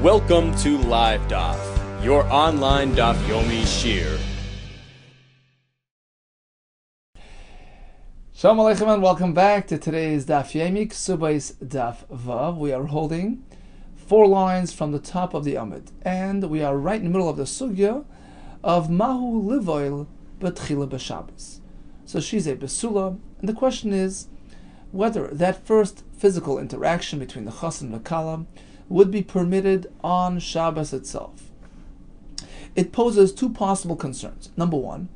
Welcome to Live Daf, your online Daf Yomi Shir. Shalom Aleichem and welcome back to today's Daf Yomi, Kesubos Daf Vav. We are holding 4 lines from the top of the Amud, and we are right in the middle of the sugya of Mahu Livoil B'tchila B'Shabbos. So she's a Besula, and the question is whether that first physical interaction between the Chassan and the Kala would be permitted on Shabbos itself. It poses 2 possible concerns. Number 1,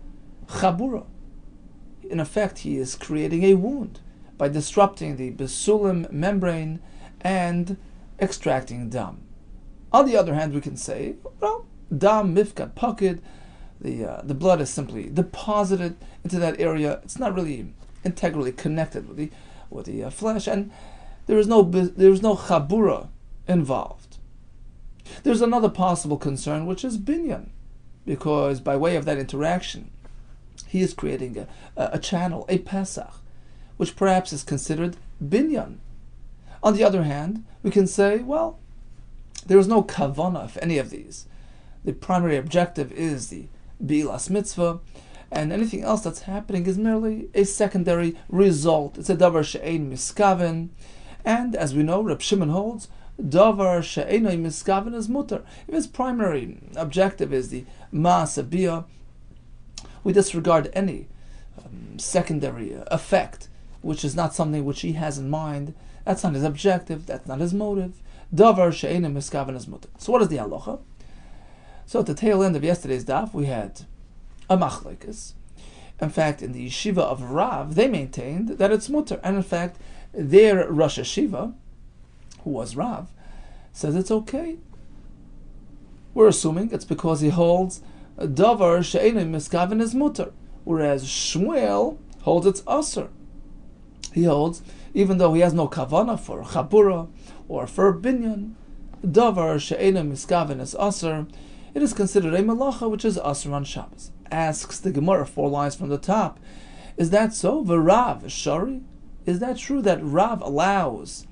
Chabura. In effect, he is creating a wound by disrupting the Besulim membrane and extracting dam. On the other hand, we can say, well, dam mifkat pakid, the blood is simply deposited into that area. It's not really integrally connected with the flesh, and there is no chabura involved. There's another possible concern, which is binyan, because by way of that interaction, he is creating a channel, a pesach, which perhaps is considered binyan. On the other hand, we can say, well, there is no kavana of any of these. The primary objective is the bilas mitzvah, and anything else that's happening is merely a secondary result. It's a davar she'ein miskaven, and as we know, Reb Shimon holds, davar she'ein miskaven is mutter. If his primary objective is the ma'aseh bia, we disregard any secondary effect, which is not something which he has in mind. That's not his objective, that's not his motive. Davar she'ein miskaven is mutter. So what is the halacha? So at the tail end of yesterday's daf, we had a machlekes. In fact, in the yeshiva of Rav, they maintained that it's mutter. And in fact, their Rosh Yeshiva, who was Rav, says it's okay. We're assuming it's because he holds davar she'ein miskaven is mutter, whereas Shmuel holds it's aser. He holds, even though he has no kavana for chabura or for binyan, davar she'ein miskaven is aser, it is considered a malacha which is aser on Shabbos. Asks the Gemara 4 lines from the top, is that so? V'Rav shari? Is that true that Rav allows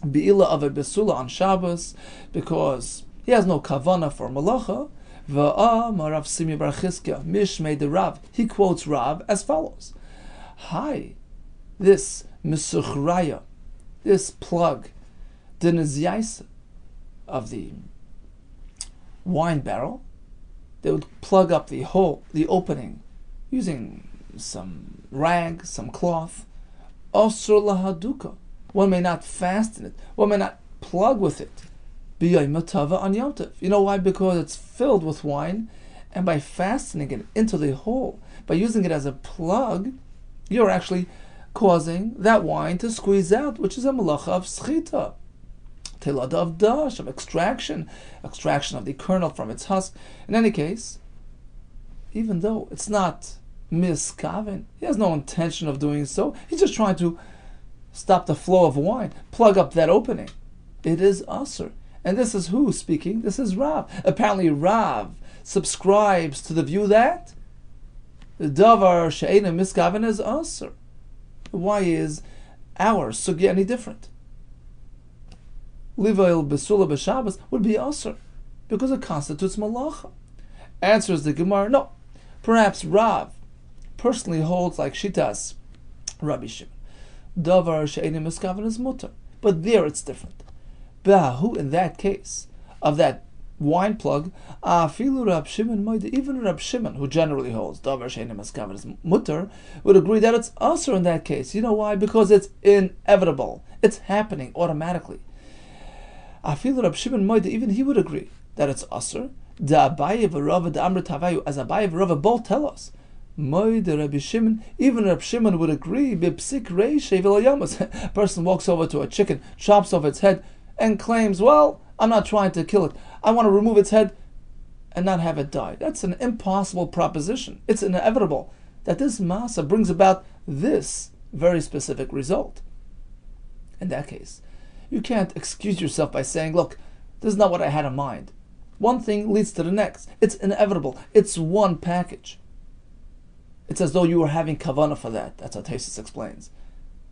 bi'ila of a besula on Shabbos because he has no kavana for malacha? V'Amar Rav Simi bar Chizkiya mishmei de Rav. He quotes Rav as follows: Hi, this misukhraya, this plug, the nizyaisa of the wine barrel, they would plug up the hole, the opening, using some rag, some cloth. Osur lahaduka. One may not fasten it. One may not plug with it. B'yom matava on Yom Tov. You know why? Because it's filled with wine, and by fastening it into the hole, by using it as a plug, you're actually causing that wine to squeeze out, which is a malacha of schita. Telad of dash, of extraction of the kernel from its husk. In any case, even though it's not miskaven, he has no intention of doing so, he's just trying to stop the flow of wine, plug up that opening. It is aser. And this is who speaking? This is Rav. Apparently Rav subscribes to the view that the davar she'ein miskaven is aser. Why is our sugya any different? Livoil besula b'Shabbos would be aser, because it constitutes malacha. Answers the Gemara, no. Perhaps Rav personally holds like Shitas Rabbi Shimon. Davar she'ein miskaven is mutter. But there it's different. Who in that case, of that wine plug, afilu Rab Shimon moide, even Rab Shimon, who generally holds davar she'ein miskaven is mutter, would agree that it's aser in that case. You know why? Because it's inevitable. It's happening automatically. Afilu Rab Shimon moide, even he would agree that it's aser. Da Abaye v'Rava da Amrit Havayu, as Abaye v'Rava both tell us. Moide Rabbi Shimon, even Rab Shimon would agree. B'psik reishe v'layamas. A person walks over to a chicken, chops off its head, and claims, well, I'm not trying to kill it. I want to remove its head and not have it die. That's an impossible proposition. It's inevitable that this masa brings about this very specific result. In that case, you can't excuse yourself by saying, look, this is not what I had in mind. One thing leads to the next. It's inevitable. It's one package. It's as though you were having kavana for that. That's how Tesis explains.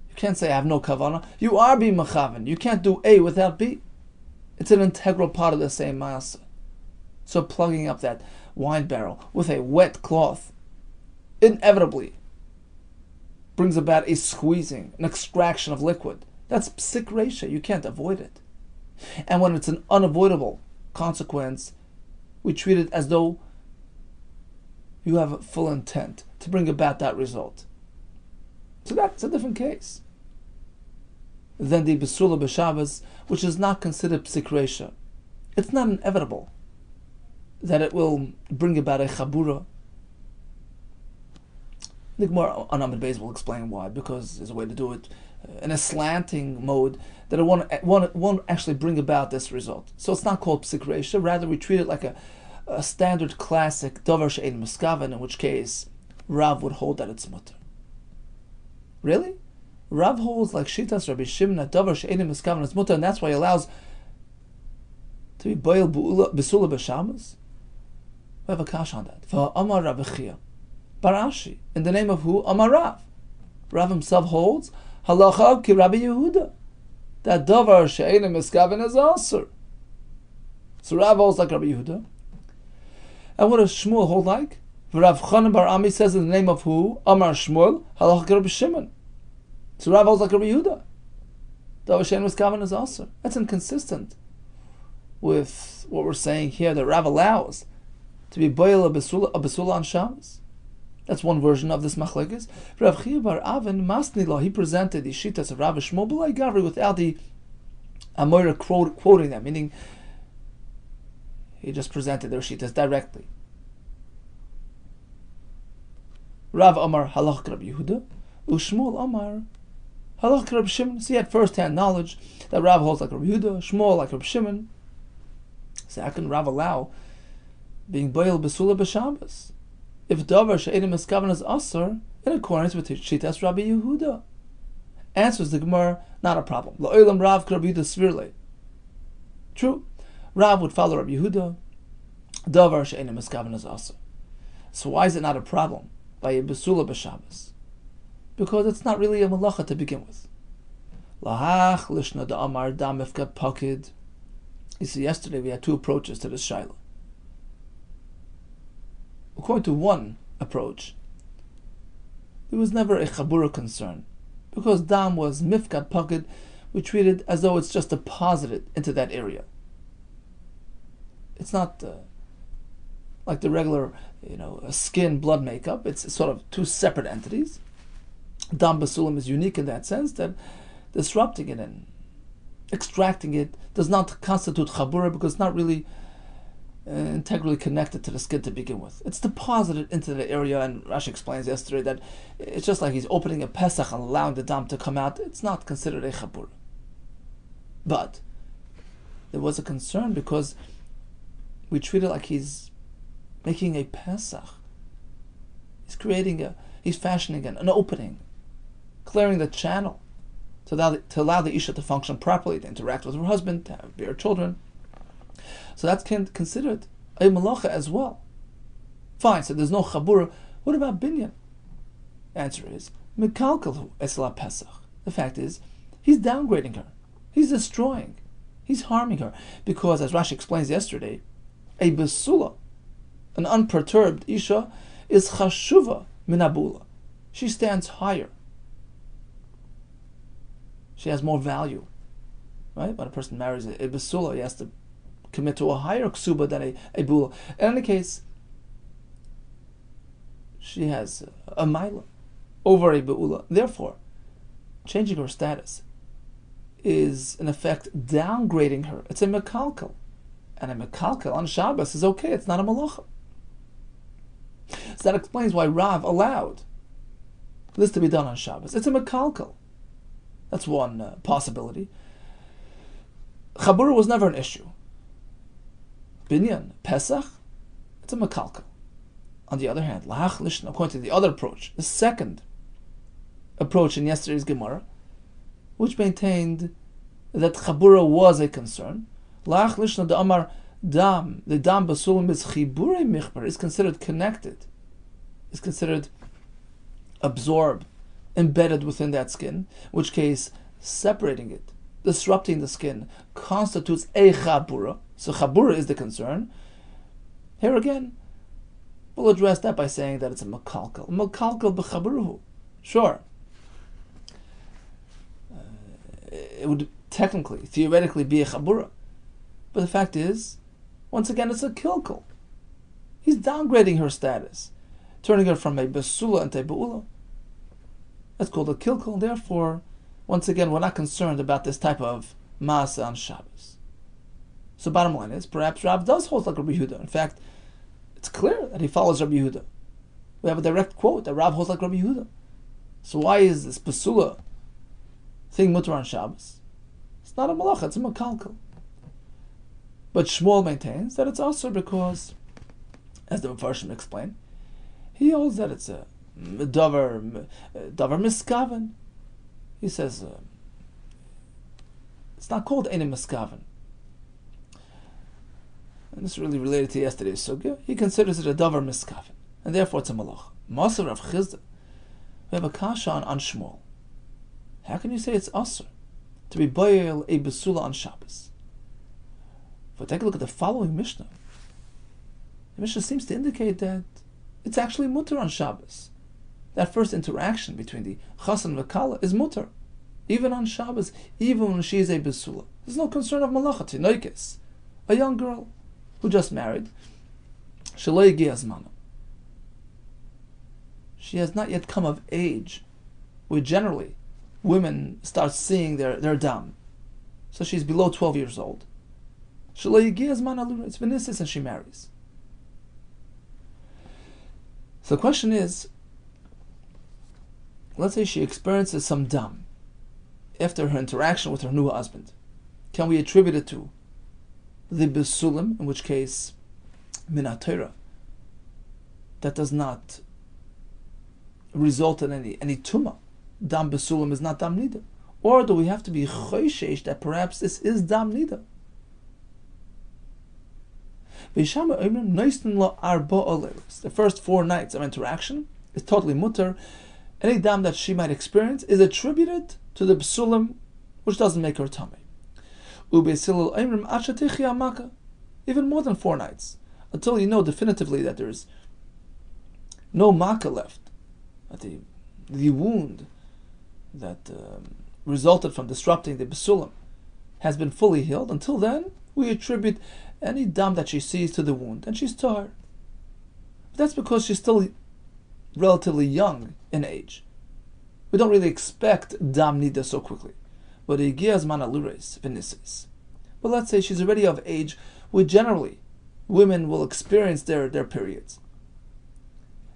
You can't say I have no kavana. You are being mechavan. You can't do A without B. It's an integral part of the same masa. So plugging up that wine barrel with a wet cloth inevitably brings about a squeezing, an extraction of liquid. That's psik reisha. You can't avoid it. And when it's an unavoidable consequence, we treat it as though you have full intent to bring about that result. So that's a different case than the besula b'Shabbos, which is not considered psik reisha. It's not inevitable that it will bring about a chabura. The Gemara on Amud Beis will explain why, because there's a way to do it in a slanting mode that it won't actually bring about this result. So it's not called psik reisha. Rather, we treat it like a standard classic davar she'ein miskaven, in which case Rav would hold that it's mutter. Really? Rav holds like Shitas Rabbi Shimon that davar she'ein miskaven is mutter, and that's why he allows to be boil besula b'Shabbos. We have a kash on that. Amar Rabbi Chia Barashi, in the name of who? Amar Rav. Rav himself holds halacha ki Rabbi Yehuda, that davar she'ein miskaven is asur. So Rav holds like Rabbi Yehuda. And what does Shmuel hold like? Rav Chanan bar Ami says in the name of who? Amar Shmuel halacha ki Rabbi Shimon. So Rav holds like Rabbi Yehuda. Davar she'ein miskaven is asur. That's inconsistent with what we're saying here, that Rav allows to be boil a besula on Shabbos. That's one version of this machlekes. Rav Chia bar Avin Masnila, he presented the shitas of Rav Shmuel b'lai gavri, without the Amoira quoting them, meaning he just presented their shitas directly. Rav Amar halach Rabbi Yehuda, u'Shmuel Amar halach Rabbi Shimon. So he had first-hand knowledge that Rav holds like Rabbi Yehuda, Shmuel like Rabbi Shimon. So how can Rav allow being boil besula b'Shabbos if davar she'ein miskaven is asur in accordance with shitas Rabbi Yehuda? Answers the Gemara, not a problem. La'olam Rav Rabbi Yehuda svirle. True, Rav would follow Rabbi Yehuda. Davar she'ein miskaven is asur. So why is it not a problem by a besula b'Shabbos? Because it's not really a malacha to begin with. Lahach lishna da'amar dam ifkat pakid. You see, yesterday we had two approaches to this shaila. According to one approach, there was never a chabura concern, because dam was mifkat pakid. We treat it as though it's just deposited into that area. It's not like the regular, skin blood makeup. It's sort of two separate entities. Dam basulim is unique in that sense that disrupting it and extracting it does not constitute chabura, because it's not really integrally connected to the skin to begin with. It's deposited into the area, and Rashi explains yesterday that it's just like he's opening a Pesach and allowing the dam to come out. It's not considered a chabura. But there was a concern because we treat it like he's making a Pesach. He's fashioning an opening, clearing the channel to allow the Isha to function properly, to interact with her husband, to bear children. So that's considered a malacha as well. Fine, so there's no chabura. What about binyan? Answer is, mekalkalhu esla pesach. The fact is, he's downgrading her. He's destroying. He's harming her. Because, as Rashi explains yesterday, a besula, an unperturbed Isha, is chashuva minabula. She stands higher. She has more value. Right? When a person marries a besula, he has to commit to a higher ksuba than a bula. In any case, she has a maila over a beula. Therefore, changing her status is, in effect, downgrading her. It's a mekalkal. And a mekalkal on Shabbos is okay. It's not a malacha. So that explains why Rav allowed this to be done on Shabbos. It's a mekalkal. That's one possibility. Chabura was never an issue. Binyan, Pesach, it's a mekalkal. On the other hand, lahach lishna, according to the other approach, the second approach in yesterday's Gemara, which maintained that chabura was a concern, lahach lishna the amar dam, the dam basulim is chibure michbar, is considered connected, is considered absorbed, embedded within that skin, in which case separating it disrupting the skin constitutes a chabura, so chabura is the concern, here again, we'll address that by saying that it's a makalkal. Makalkal b'chaburuhu. Sure. It would technically, theoretically be a chabura. But the fact is, once again, it's a kilkal. He's downgrading her status, turning her from a besula into a be'ula. That's called a kilkal. Therefore, once again, we're not concerned about this type of maasa on Shabbos. So bottom line is, perhaps Rav does hold like Rabbi Yehuda. In fact, it's clear that he follows Rabbi Yehuda. We have a direct quote that Rav holds like Rabbi Yehuda. So why is this besula thing mutter on Shabbos? It's not a malacha, it's a makalkal. But Shmuel maintains that it's also because, as the Mefarshim explain, he holds that it's a davar miskaven. He says it's not called Einim miskaven. And this is really related to yesterday's sugya. He considers it a davar miskaven, and therefore it's a malach. Maser Rav Chizda. We have a kasha on Shmuel. How can you say it's asur to be boil a besula on Shabbos? If we take a look at the following Mishnah, the Mishnah seems to indicate that it's actually mutter on Shabbos. That first interaction between the chassan and the kala is mutter, even on Shabbos, even when she is a besula. There's no concern of malacha tinoikis, a young girl who just married. Shaloi giazmana. She has not yet come of age, where generally women start seeing their dam. So she's below 12 years old. Shaloi giazmana lura. It's venisis and she marries. So the question is, let's say she experiences some dam after her interaction with her new husband. Can we attribute it to the besulim, in which case minat Torah, that does not result in any tumah? Dam besulim is not dam nida. Or do we have to be choishesh that perhaps this is dam nida? The first 4 nights of interaction is totally mutter. Any dam that she might experience is attributed to the besulim, which doesn't make her tummy. Even more than 4 nights, until you know definitively that there's no makkah left, that the wound that resulted from disrupting the besulim has been fully healed. Until then, we attribute any dam that she sees to the wound, and she's tahor. That's because she's still relatively young in age. We don't really expect dam nida so quickly. But but let's say she's already of age where generally women will experience their periods.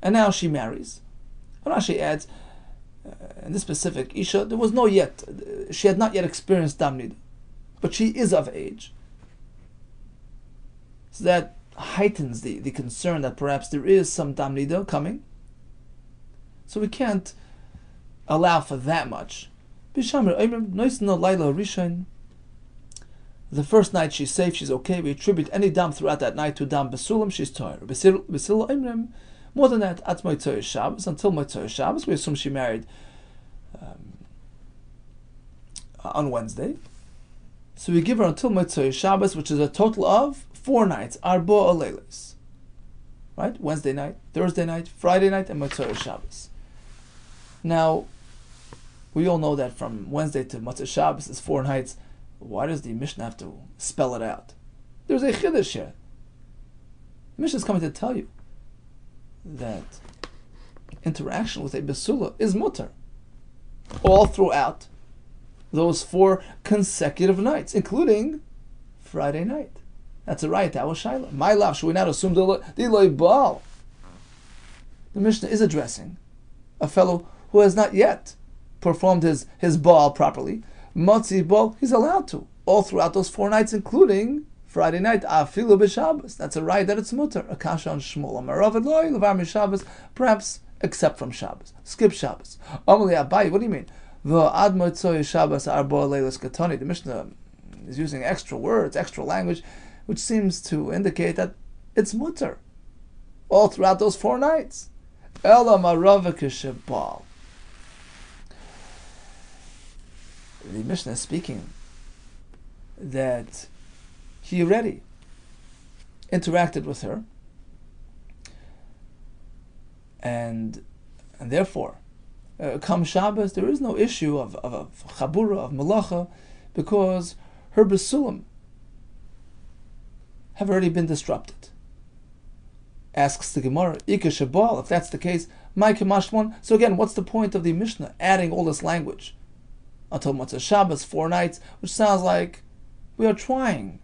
And now she marries. And Rashi adds, in this specific Isha, she had not yet experienced dam nida, but she is of age. So that heightens the concern that perhaps there is some dam nida coming. So we can't allow for that much. The first night she's safe, she's okay. We attribute any dam throughout that night to dam besulim, she's tahor. More than that, at Motzei Shabbos, until Motzei Shabbos, we assume she married on Wednesday. So we give her until Motzei Shabbos, which is a total of 4 nights, arbo aleilis. Right? Wednesday night, Thursday night, Friday night, and Motzei Shabbos. Now, we all know that from Wednesday to Motzei Shabbos is 4 nights. Why does the Mishnah have to spell it out? There's a chiddush here. The Mishnah is coming to tell you that interaction with a besula is mutter all throughout those 4 consecutive nights, including Friday night. That's a right. That was Shaila. My love, should we not assume the loy baal? The Mishnah is addressing a fellow who has not yet performed his baal properly. Motzi baal, he's allowed to all throughout those 4 nights, including Friday night. Afilu b'Shabbos. That's a right that it's mutter. A kasha on Shmuel. Amarav loy levar mishabbos. Perhaps except from Shabbos. Skip Shabbos. Amali Abayi. What do you mean? V'ad motzei Shabbos arbo leilos katani. The Mishnah is using extra words, extra language, which seems to indicate that it's mutter all throughout those 4 nights. Ela marava k'shebal. The Mishnah is speaking that he already interacted with her, and therefore, come Shabbos, there is no issue of chabura, of malacha, because her besulim have already been disrupted. Asks the Gemara, Ika Shabal, if that's the case, my Kamashmon. So again, what's the point of the Mishnah adding all this language until Motzei Shabbos, 4 nights, which sounds like we are trying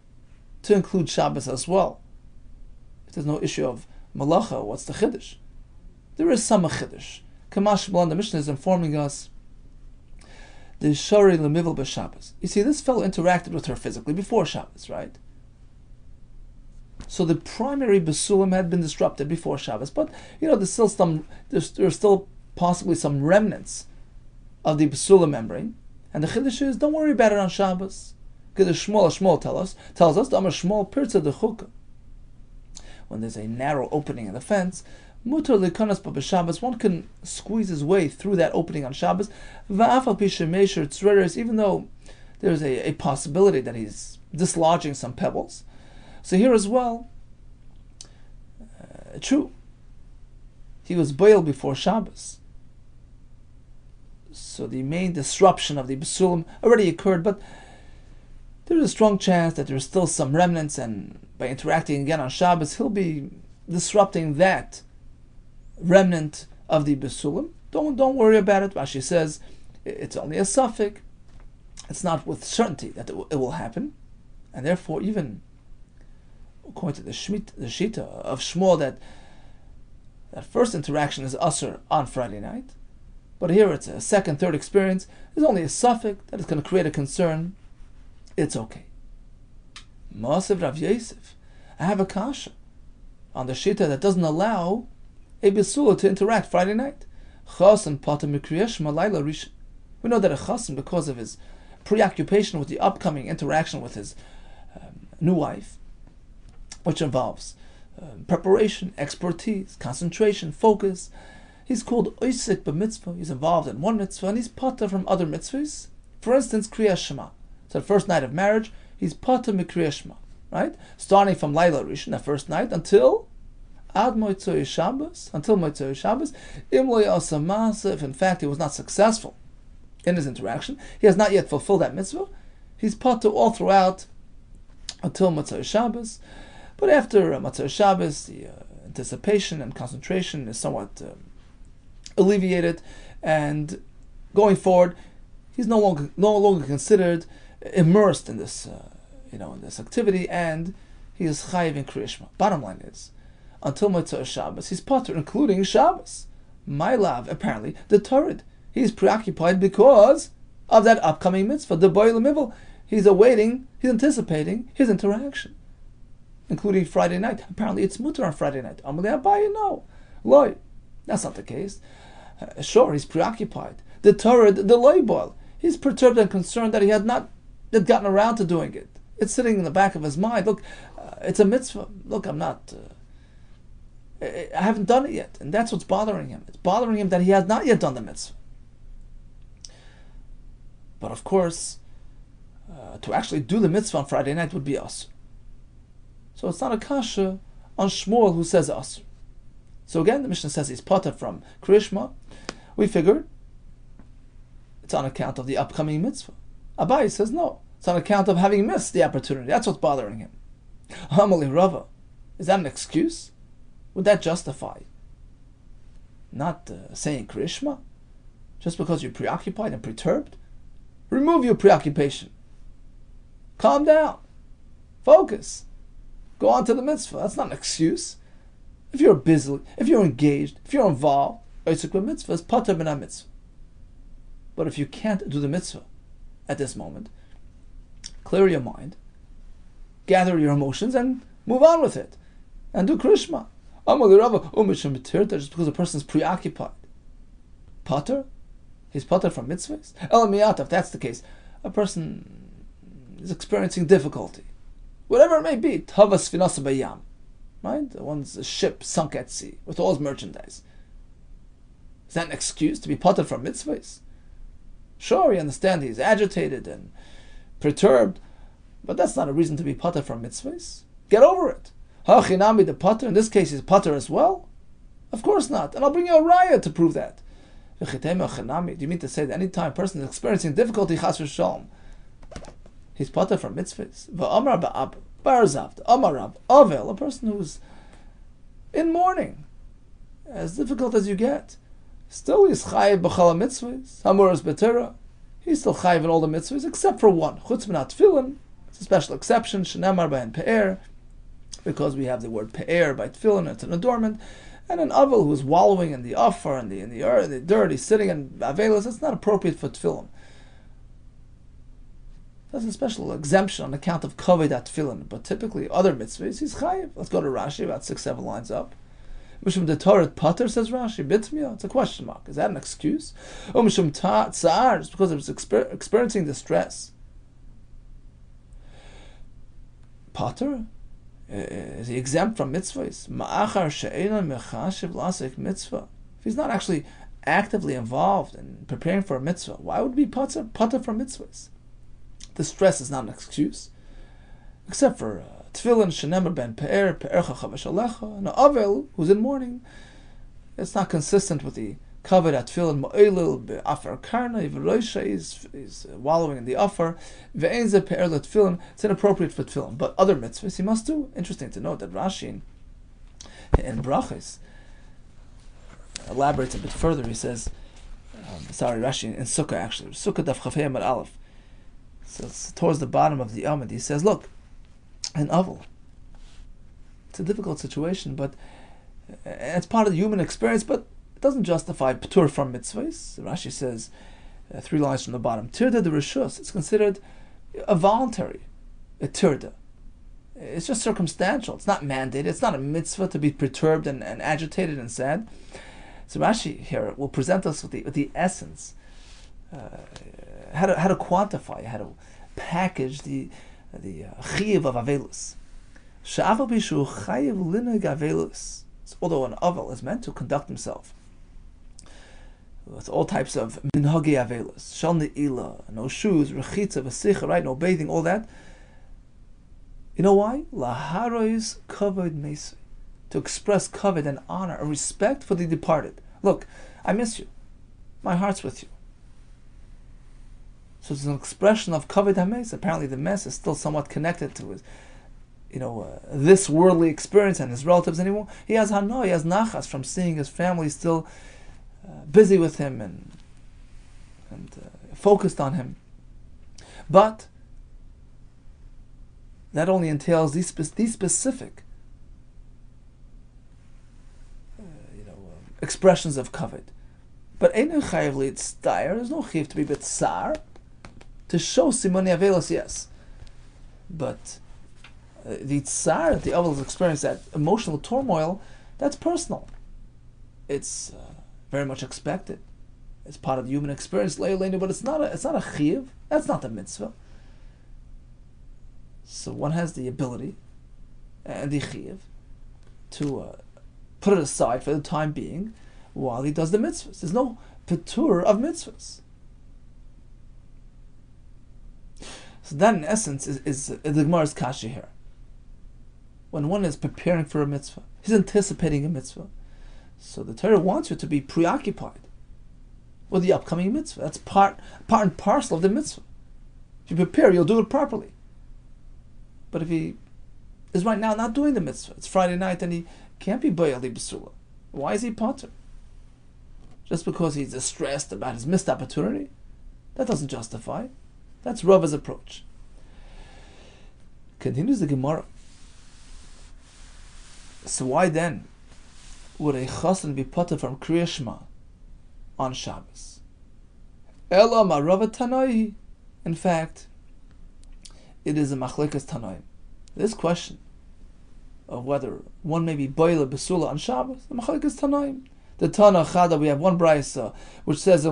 to include Shabbos as well. If there's no issue of malacha, what's the chiddush? There is some chiddush. Kamashmon, the Mishnah is informing us the Shari Lemivel b'Shabbos. You see, this fellow interacted with her physically before Shabbos, right? So the primary besulim had been disrupted before Shabbos, but there's still possibly some remnants of the besulim membrane, and the chiddush is don't worry about it on Shabbos. Because Shmuel tells us Amar Shmuel Pirza de Chukah. When there's a narrow opening in the fence, mutar likanas b'Shabbos, one can squeeze his way through that opening on Shabbos. Va'afal pishemeisher tzreres, even though there's a possibility that he's dislodging some pebbles. So here as well, true, he was boiled before Shabbos. So the main disruption of the besulim already occurred, but there's a strong chance that there's still some remnants, and by interacting again on Shabbos, he'll be disrupting that remnant of the besulim. Don't worry about it. Rashi says it's only a suffix. It's not with certainty that it will happen, and therefore even according to the Shita of Shmuel, that first interaction is usher on Friday night, but here it's a second, third experience. There's only a suffix that is going to create a concern. It's okay. Ma'asev Rav Yosef, I have a kasha on the Shita that doesn't allow a besula to interact Friday night. Chasen pata mikriyesh malayla rishon. We know that a chasen, because of his preoccupation with the upcoming interaction with his new wife, which involves preparation, expertise, concentration, focus. He's called oisik b'mitzvah. He's involved in one mitzvah, and he's pata from other mitzvahs. For instance, Kriyas Shema. So the first night of marriage, he's pata mikriyas Shema, right? Starting from Laila Rishon, the first night, until Ad Motzei Shabbos, until Motzei Shabbos. Im lo ya'asa ma'aseh, if in fact he was not successful in his interaction, he has not yet fulfilled that mitzvah, he's pata all throughout until Motzei Shabbos. But after Motzei Shabbos, the anticipation and concentration is somewhat alleviated, and going forward, he's no longer considered immersed in this, in this activity, and he is chayiv in kriyashma. Bottom line is, until Motzei Shabbos, he's potter, including Shabbos. My love, apparently, the Torah. He's preoccupied because of that upcoming mitzvah, the boil mivel. He's awaiting, he's anticipating his interaction, including Friday night. Apparently it's mutter on Friday night. Amalei Abaye, no. Loy. That's not the case. Sure, he's preoccupied. The Torah, the loy boil. He's perturbed and concerned that he had not yet gotten around to doing it. It's sitting in the back of his mind. Look, it's a mitzvah. Look, I haven't done it yet. And that's what's bothering him. It's bothering him that he has not yet done the mitzvah. But of course, to actually do the mitzvah on Friday night would be us. So it's not a kasha on Shmuel who says us. So again, the Mishnah says he's potter from Krishma. We figured it's on account of the upcoming mitzvah. Abaye says no. It's on account of having missed the opportunity. That's what's bothering him. Hamali Rava. Is that an excuse? Would that justify not saying Krishma? Just because you're preoccupied and perturbed? Remove your preoccupation. Calm down. Focus. Go on to the mitzvah. That's not an excuse. If you're busy, if you're engaged, if you're involved, mitzvah is pater min mitzvah. But if you can't do the mitzvah at this moment, clear your mind, gather your emotions, and move on with it, and do krishma. Just because a person is preoccupied, pater, he's pater from mitzvahs. Elamiyat, if that's the case, a person is experiencing difficulty, whatever it may be. Tavas finasa bayam, right? One's ship sunk at sea with all his merchandise. Is that an excuse to be pater from mitzvahs? Sure, we understand he's agitated and perturbed, But that's not a reason to be pater from mitzvahs. Get over it. Hachinami the pater, in this case, is pater as well? Of course not. And I'll bring you a raya to prove that. Do you mean to say that any time a person is experiencing difficulty, chas v'shalom, he's pater from mitzvahs? V'amar ba'ab, barzavd, amarav, avel, a person who's in mourning, as difficult as you get, still he's chayiv b'chala mitzvahs, hamuras b'tera, he's still chayiv in all the mitzvahs, except for one, chutz minat tefillin, it's a special exception, shenemar b'en pe'er, because we have the word pe'er by tefillin, it's an adornment, and an avel who's wallowing in the afar, in the earth, the dirt, he's sitting in avelos, it's not appropriate for tefillin. That's a special exemption on account of kavod at tefillin, but typically other mitzvahs, he's chayiv. Let's go to Rashi, about 6-7 lines up. Mishum de Torah pater, says Rashi, bitmia, it's a question mark. Is that an excuse? Oh, mishum tsar, just because of experiencing distress. Pater? Is he exempt from mitzvahs? Ma'achar she'ena mechashiv lasik mitzvah. If he's not actually actively involved in preparing for a mitzvah, why would he be pater from mitzvahs? Distress is not an excuse, except for tefillin shenemar ben pe'er pe'ercha chavash alecha, and avel who's in mourning. It's not consistent with the kavod at tefillin mo'elil be'afar karna. V'roisha is wallowing in the afar. Ve'ein ze pe'er le'tefillin. It's inappropriate for tefillin, but other mitzvahs he must do. Interesting to note that Rashi in Brachos elaborates a bit further. He says, Rashi in Sukkah actually, Sukkah daf chafei amud aleph. So it's towards the bottom of the Amud, he says, look, an avel, it's a difficult situation, but it's part of the human experience, but it doesn't justify p'tur from mitzvahs. Rashi says, 3 lines from the bottom, tirda de rishus, it's considered a voluntary, a tirda. It's just circumstantial, it's not mandated, it's not a mitzvah to be perturbed and agitated and sad. So Rashi here will present us with the essence, how to quantify, how to package the chiyav of avelus. She'aval bishu chayiv linig avelus. Although an avel is meant to conduct himself with all types of minhagi avelus, shal ne'ilah, no shoes, rechitza, v'sicha, right, no bathing, all that. You know why? Laharois kavod meisi, to express kavod and honor and respect for the departed. Look, I miss you. My heart's with you. So it's an expression of kavod hames. Apparently the mess is still somewhat connected to his, this worldly experience and his relatives anymore. He has hana, he has nachas from seeing his family still busy with him and focused on him. But that only entails these specific expressions of kavod. But einu chayiv li'tztayer, there's no chayiv to be b'tzar, to show simoni avelos, yes. But the tsar that the avos experience, that emotional turmoil, that's personal. It's very much expected. It's part of the human experience, but it's not a chiv. That's not the mitzvah. So one has the ability and the chiv to put it aside for the time being while he does the mitzvahs. There's no petur of mitzvahs. So that, in essence, is the Gemara's kasha here. When one is preparing for a mitzvah, he's anticipating a mitzvah. So the Torah wants you to be preoccupied with the upcoming mitzvah. That's part and parcel of the mitzvah. If you prepare, you'll do it properly. But if he is right now not doing the mitzvah, it's Friday night and he can't be bayali b'sula. Why is he pater? Just because he's distressed about his missed opportunity? That doesn't justify. That's Rava's approach. Continues the Gemara. So why then would a chassan be pater from Kriya Shema on Shabbos? Ela ma Rava Tanai. In fact, it is a machlekas Tanaim. This question of whether one may be boile besula on Shabbos, the machlekas Tanaim. The Tana Chada, we have one brayso which says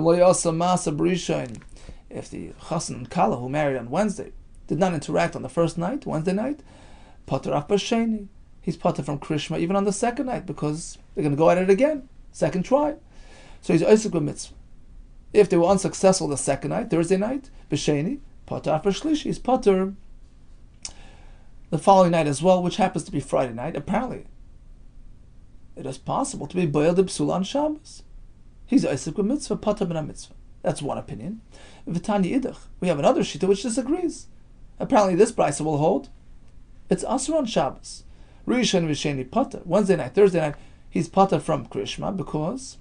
if the chassan and kala who married on Wednesday did not interact on the first night, Wednesday night, pater af b'sheni. He's pater from Krishma even on the second night because they're going to go at it again, second try. So he's oisik b'mitzvah. If they were unsuccessful the second night, Thursday night, b'sheni, pater af b'shlishi, he's pater the following night as well, which happens to be Friday night, apparently it is possible to be boiled b'sula on Shabbos. He's Isaac with mitzvah, pater ben mitzvah. That's one opinion. V'tanya idach, we have another shita which disagrees. Apparently this brisa will hold it's asur on Shabbos. Rishon v'sheni pater. Wednesday night, Thursday night, he's pater from Krishma because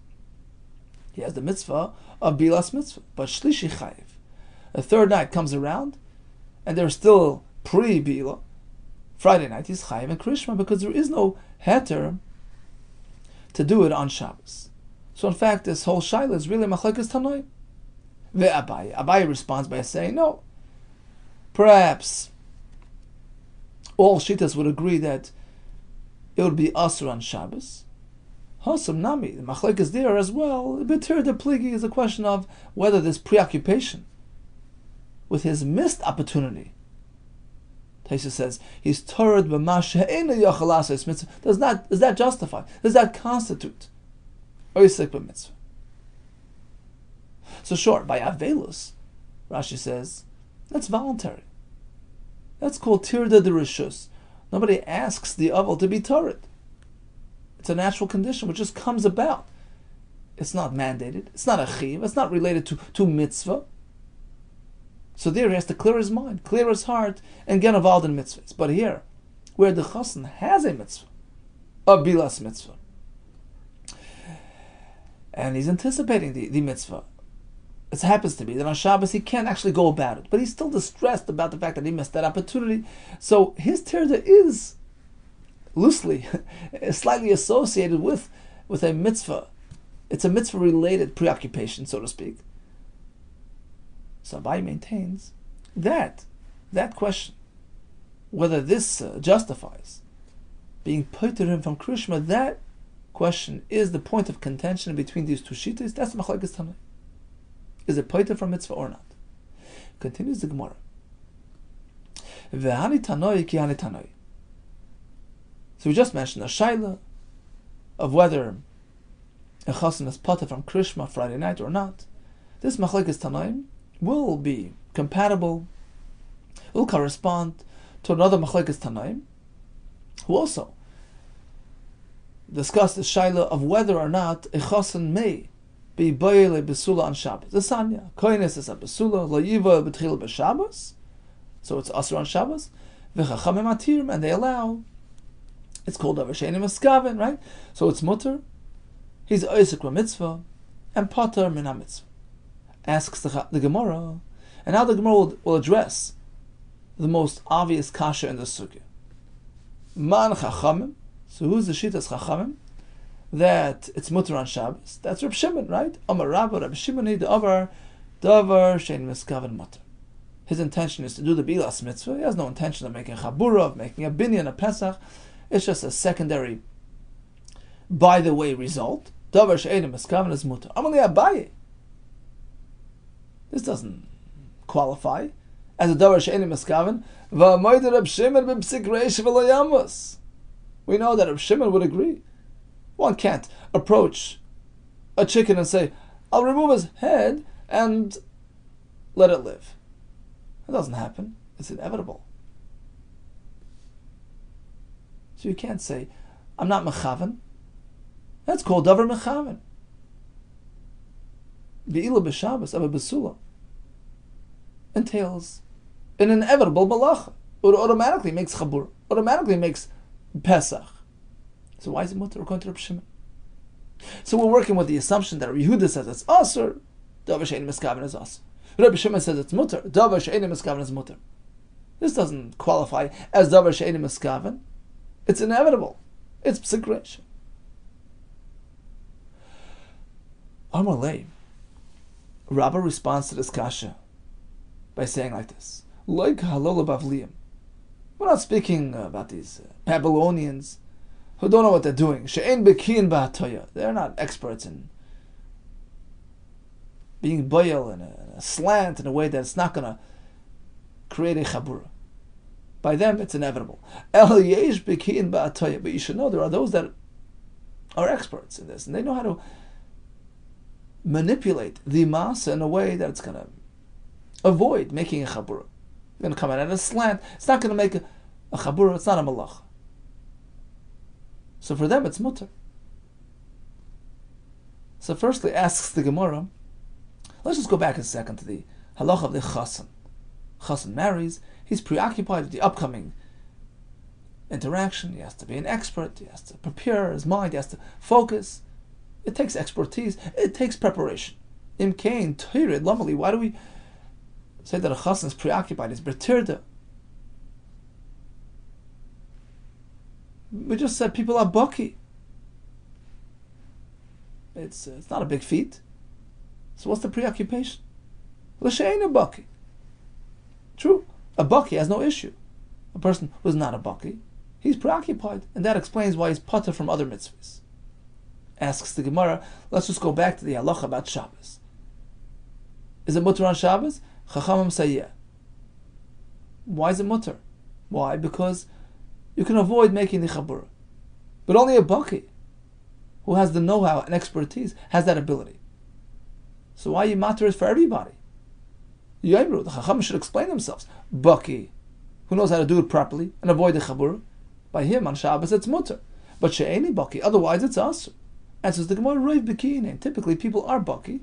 he has the mitzvah of bilas mitzvah. But shlishi chayiv. The third night comes around, and they're still pre-bila. Friday night he's chayiv and Krishma because there is no heter to do it on Shabbos. So in fact, this whole shaila is really machlekes tanoim. Abaye responds by saying, no, perhaps all shitas would agree that it would be asur on Shabbos. Hasam nami, the machlekes is there as well. Betir de pligi is a question of whether this preoccupation with his missed opportunity, Taisa says, he's torad b'masha eina yachal asay mitzvah. Does that justify? Does that constitute oisek b'mitzvah? So sure, by avelus, Rashi says, that's voluntary. That's called tirda de rishus. Nobody asks the avel to be torad. It's a natural condition which just comes about. It's not mandated. It's not a chiv. It's not related to mitzvah. So there he has to clear his mind, clear his heart, and get involved in mitzvahs. But here, where the chassan has a mitzvah, a bilas mitzvah, and he's anticipating the mitzvah, it happens to be that on Shabbos he can't actually go about it, but he's still distressed about the fact that he missed that opportunity. So his tirda is loosely, slightly associated with a mitzvah. It's a mitzvah-related preoccupation, so to speak. So Abaye maintains that question, whether this justifies being put to him from Krishma, that question is the point of contention between these two shittas. That's machlekes tanoi. Is it poiter from mitzvah or not? Continues the Gemara. V'hani tanoi ki hani tanoi. So we just mentioned a shaila of whether a chassan is poiter from Krishma Friday night or not. This machlekes tanoim will be compatible, will correspond to another machlekes tanoim, who also discussed the shaila of whether or not a chassan may be boile besula on Shabbos. The sanya koines is a besula lo yiva betchil b'Shabbos, so it's asur on Shabbos. V'chachamim atirim, and they allow. It's called davar she'eini meskaven, right? So it's mutter. He's oisek mitzvah and pater min mitzvah. Asks the Gemara, and now the Gemara will address the most obvious kasha in the sugya. Man chachamim. So who's the shitas chachamim? That it's mutter on Shabbos. That's Reb Shimon, right? Amar Rabba, Reb Shimon, the davar she'eini meskaven mutter. His intention is to do the bilas mitzvah. He has no intention of making chabura, of making a binyan, a pesach. It's just a secondary, by the way, result. Davar she'eini meskaven is mutter. Amali Abaye. This doesn't qualify as a davar she'eini meskaven. V'amoyde Reb Shimon b'psik reish v'lo yamos. We know that Reb Shimon would agree. One can't approach a chicken and say, I'll remove his head and let it live. That doesn't happen. It's inevitable. So you can't say, I'm not mechaven. That's called davar mechaven. Be'ila b'Shabbos, aber besula, entails an inevitable malacha. It automatically makes chabur, automatically makes pesach. So why is it mutter according to Reb Shimon? So we're working with the assumption that Rabbi Yehuda says it's asur, davar she'eini meskaven is asur. Rabbi Shimon says it's mutter, davar she'eini meskaven is mutter. This doesn't qualify as davar she'eini meskaven. It's inevitable. It's psik reish. Amalei. Rabbah responds to this kasha by saying like this: Like halola bavliyim. We're not speaking about these Babylonians who don't know what they're doing. She'ein bekiin ba'atoya. They're not experts in being boil in a slant in a way that's not going to create a chabura. By them, it's inevitable. El yesh bekiin ba'atoya. But you should know there are those that are experts in this, and they know how to manipulate the masa in a way that it's going to avoid making a chabura. It's going to come out at a slant. It's not going to make a chabura, it's not a malacha. So for them, it's mutter. So firstly, asks the Gemara, let's just go back a second to the halacha of the chassan. Chassan marries, he's preoccupied with the upcoming interaction, he has to be an expert, he has to prepare his mind, he has to focus. It takes expertise, it takes preparation. Im kain, tired, lamali, why do we say that a chassan is preoccupied, he's betirda? We just said people are bucky. It's not a big feat. So what's the preoccupation? L'she'ein a bucky. True, a bucky has no issue. A person who's not a bucky, he's preoccupied, and that explains why he's patur from other mitzvahs. Asks the Gemara, let's just go back to the halacha about Shabbos. Is it mutter on Shabbos? Chachamim say yeah. Why is it mutter? Why? Because you can avoid making the chabura. But only a bucky who has the know-how and expertise has that ability. So why you matter is for everybody. Yayru, the Chacham should explain themselves. Bucky, who knows how to do it properly and avoid the chabura, by him on Shabbos it's mutter. But she'eni bucky, otherwise it's asur. Answers the Gemara, Rav Bikinin. Typically people are bucky,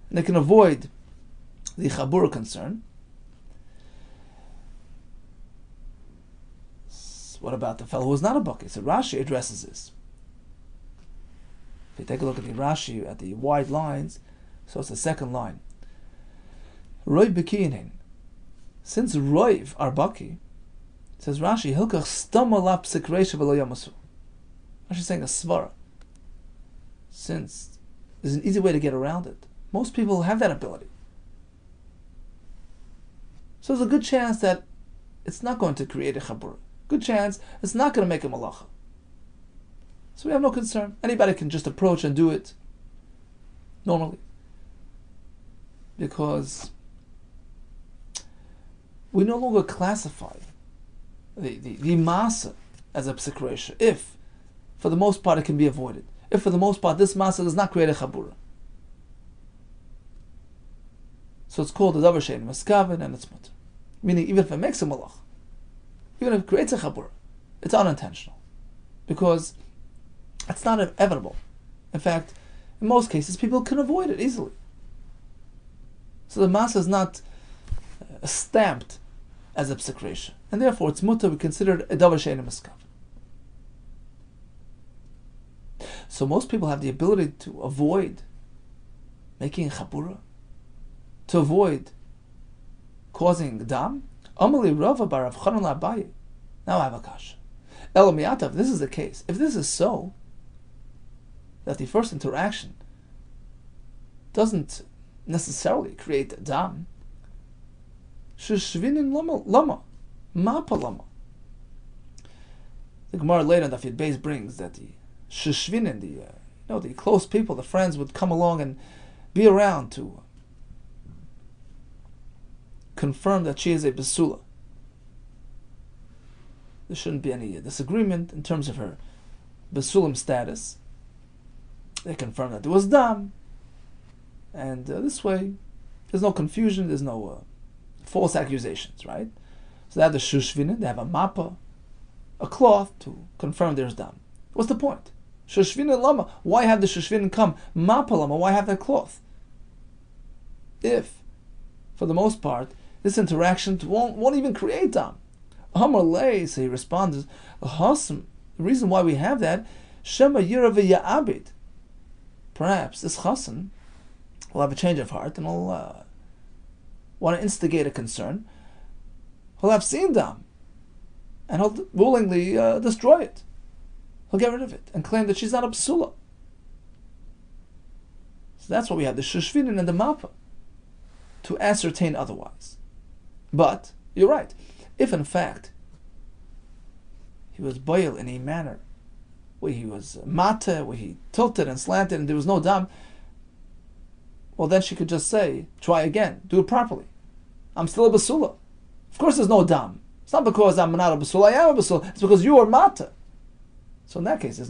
and they can avoid the chabura concern. What about the fellow who is not a bucky? So Rashi addresses this. If you take a look at the Rashi, at the wide lines, so it's the second line. Roiv Bekinin. Since Roiv are bucky, says Rashi, Hilkach stamalap sikresha v'lo yamasu. Rashi is saying a svara. Since there's an easy way to get around it. Most people have that ability. So there's a good chance that it's not going to create a chabura. Good chance it's not going to make a malacha. So we have no concern. Anybody can just approach and do it normally. Because we no longer classify the masa as a psikresha. If, for the most part, it can be avoided. If, for the most part, this masa does not create a chabura. So it's called a davar she'ein maskaven and it's mutter. Meaning, even if it makes a malach, even if it creates a chabura, it's unintentional. Because it's not inevitable. In fact, in most cases, people can avoid it easily. So the masa is not stamped as a psikresha. And therefore, it's mutter, we consider it a davar she'ein maskaven. So most people have the ability to avoid making a chabura, to avoid causing dam. Amali Rava bar Rav Chanan Abaye. Now I have a kasha. Elamiyatav, this is the case. If this is so, that the first interaction doesn't necessarily create dam, sheshvinin lama, mapa lama. The Gemara later in the Daf Beis brings that the sheshvinin, the close people, the friends would come along and be around to confirm that she is a besula. There shouldn't be any disagreement in terms of her besulim status. They confirm that there was dam, and this way there's no confusion, there's no false accusations, right? So they have the shushvinin, they have a mappa, a cloth to confirm there's dam. What's the point? Shushvinin lama, why have the shushvinin come? Mappa lama, why have that cloth? If, for the most part, this interaction won't even create dam. Amar lei, so he responds, the reason why we have that, shema yira v'ya'abid. Perhaps this chassan will have a change of heart and will want to instigate a concern. He'll have seen dam, and he'll willingly destroy it. He'll get rid of it and claim that she's not a psula. So that's why we have the shushvinin and the mappa, to ascertain otherwise. But, you're right, if in fact he was boil in a manner where he was mata, where he tilted and slanted and there was no dam, well then she could just say, try again, do it properly. I'm still a basula. Of course there's no dam. It's not because I'm not a basula, I am a basula. It's because you are mata. So in that case there's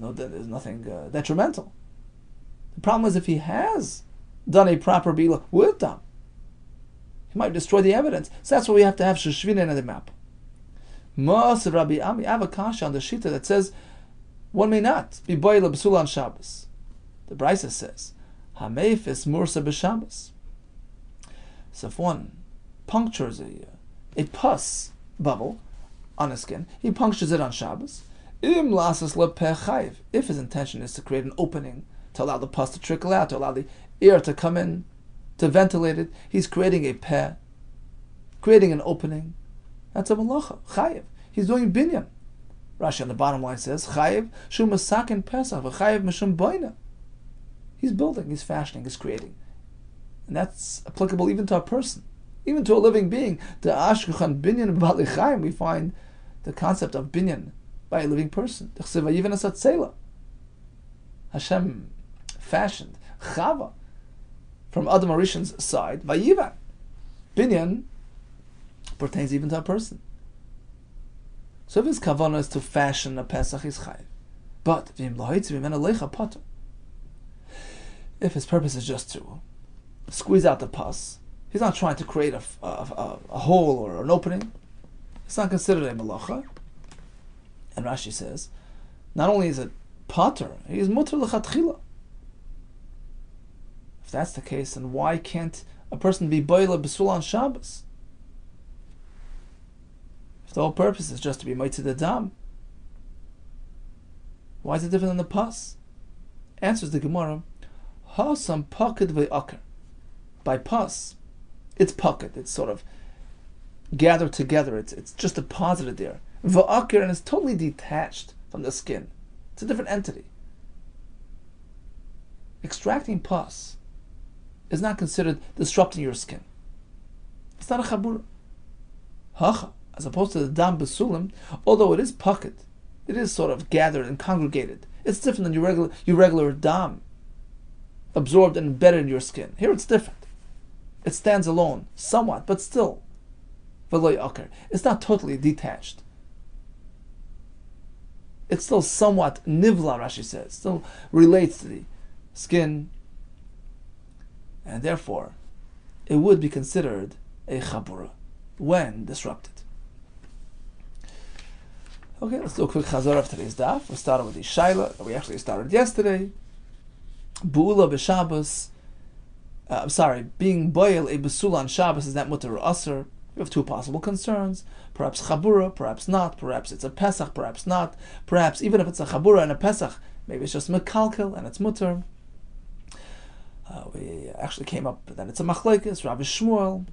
nothing detrimental. The problem is if he has done a proper bila with dam, he might destroy the evidence. So that's why we have to have shushvinin and the map. Mas Rabbi Ami, I have a kasha on the shita that says one may not be boil b'sula on Shabbos. The Brisa says, Hameif is mursa b'Shabbos. So if one punctures a pus bubble on his skin, he punctures it on Shabbos. Im lasas lepeh chayiv. If his intention is to create an opening to allow the pus to trickle out, to allow the air to come in, to ventilate it, he's creating a peh, creating an opening. That's a malacha, chayiv. He's doing binyan. Rashi on the bottom line says, chayiv shu masakin pesach v'chayiv mishum boina. He's building, he's fashioning, he's creating. And that's applicable even to a person, even to a living being. The ashkuchan binyan b'bali chayim, we find the concept of binyan by a living person. Hashem fashioned Chava from Adam Arishan's side. Vayivan. Binyan pertains even to a person. So if his kavanah is to fashion a Pesach, he's chayiv. But if his purpose is just to squeeze out the pus, he's not trying to create a hole or an opening, it's not considered a malacha. And Rashi says, not only is it pater, he is muter l'chatchila. If that's the case, then why can't a person be boile b'sula on Shabbos? If the whole purpose is just to be mitzvah the dam, why is it different than the pus? Answers the Gemara, Hasam paked ve'aker. By pus, it's paked, it's sort of gathered together, it's just deposited there. Va'aker, and it's totally detached from the skin. It's a different entity. Extracting pus is not considered disrupting your skin. It's not a chabura. Hacha, as opposed to the dam besulim, although it is paked, it is sort of gathered and congregated. It's different than your regular dam, absorbed and embedded in your skin. Here it's different. It stands alone, somewhat, but still. V'lo ya'aker. It's not totally detached. It's still somewhat nivla, Rashi says, still relates to the skin, and therefore it would be considered a chabura when disrupted. Okay, let's do a quick chazor of today's daf. We started with the shaila that we actually started yesterday. Bu'ula b'Shabbos. Being boil a besula on Shabbos, is that mutter or aser? We have two possible concerns. Perhaps chabura, perhaps not. Perhaps it's a Pesach, perhaps not. Perhaps even if it's a chabura and a Pesach, maybe it's just mekalkel and it's mutter. We actually came up that it's a machlekes, Rabbi Shmuel.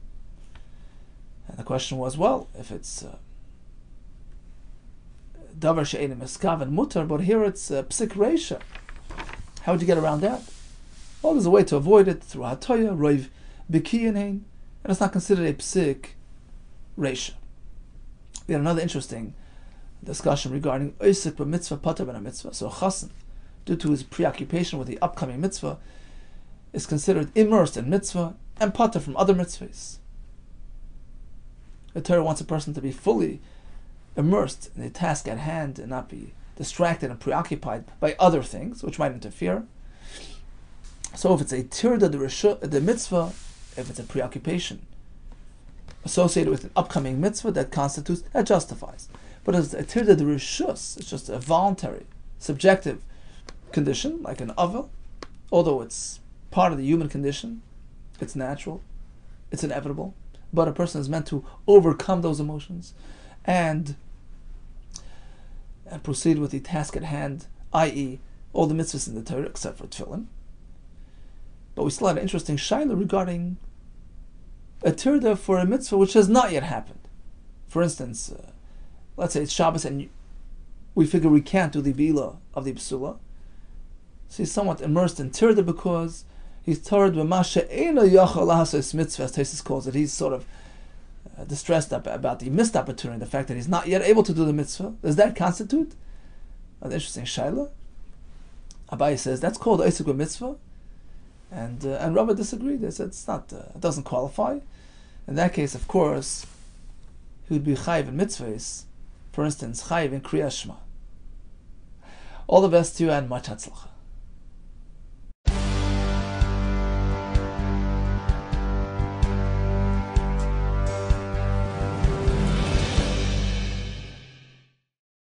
And the question was, well, if it's davar she'enim eskav and mutter, but here it's psik reisha. How would you get around that? Well, there's a way to avoid it through hatoya, roiv bikiyin, and it's not considered a psik reisha. We had another interesting discussion regarding oisik b'mitzvah pater ben mitzvah. So chassan, due to his preoccupation with the upcoming mitzvah, is considered immersed in mitzvah and pater from other mitzvahs. The Torah wants a person to be fully immersed in the task at hand and not be distracted and preoccupied by other things which might interfere. So if it's a tirda the mitzvah, if it's a preoccupation associated with an upcoming mitzvah, that justifies. But as a tirda the rishus, it's just a voluntary, subjective condition, like an avel, although it's part of the human condition, it's natural, it's inevitable, but a person is meant to overcome those emotions and proceed with the task at hand, i.e., all the mitzvahs in the Torah except for tefillin. But we still had an interesting shaila regarding a tirda for a mitzvah which has not yet happened. For instance, let's say it's Shabbos and we figure we can't do the bila of the psula. So he's somewhat immersed in tirda because he's told b'masha eino yachal lahasas mitzvah, as Taisus calls it. He's sort of distressed about the missed opportunity, the fact that he's not yet able to do the mitzvah. Does that constitute an interesting shaila? Abaye says that's called oisik mitzvah, and Rabbi disagreed. They said it's not, it doesn't qualify. In that case, of course, he would be chayiv in mitzvahs. For instance, chayiv in Kriyas Shema. All the best to you and much hatzlacha.